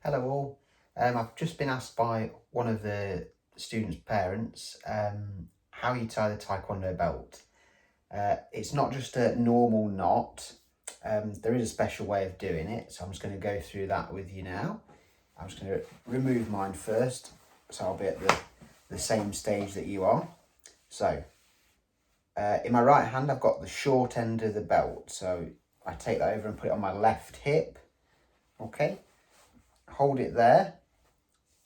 Hello all. I've just been asked by one of the students' parents how you tie the Taekwondo belt. It's not just a normal knot. There is a special way of doing it, so I'm just going to go through that with you now. I'm just going to remove mine first, so I'll be at the same stage that you are. So, in my right hand, I've got the short end of the belt, so I take that over and put it on my left hip. Okay. Hold it there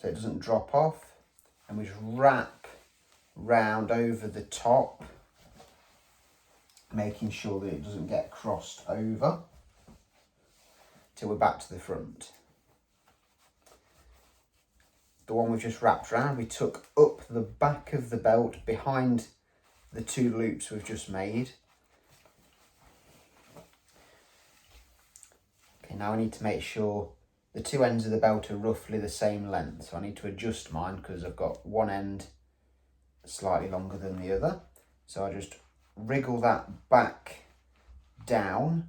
so it doesn't drop off, and we just wrap round over the top, making sure that it doesn't get crossed over till we're back to the front. The one we've just wrapped round, we tuck up the back of the belt behind the two loops we've just made. Okay, now I need to make sure the two ends of the belt are roughly the same length, so I need to adjust mine because I've got one end slightly longer than the other. So I just wriggle that back down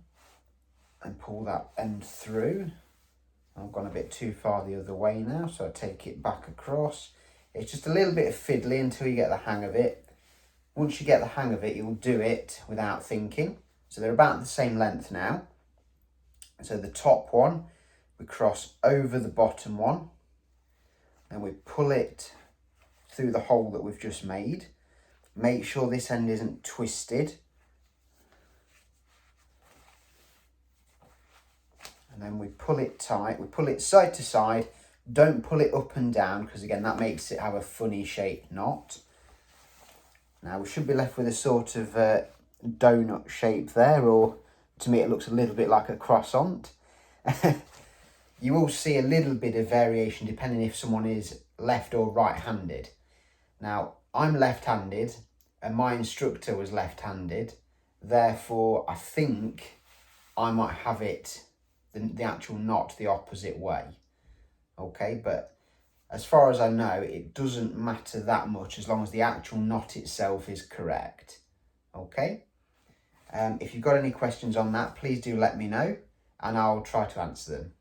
and pull that end through. I've gone a bit too far the other way now, so I take it back across. It's just a little bit fiddly until you get the hang of it. Once you get the hang of it, you'll do it without thinking. So they're about the same length now. So the top one, we cross over the bottom one, and we pull it through the hole that we've just made. Make sure this end isn't twisted. And then we pull it tight. We pull it side to side. Don't pull it up and down, because again, that makes it have a funny shaped knot. Now we should be left with a sort of donut shape there, or to me it looks a little bit like a croissant. You will see a little bit of variation depending if someone is left or right-handed. Now, I'm left-handed and my instructor was left-handed. Therefore, I think I might have it, the actual knot, the opposite way. Okay, but as far as I know, it doesn't matter that much as long as the actual knot itself is correct. Okay? If you've got any questions on that, please do let me know and I'll try to answer them.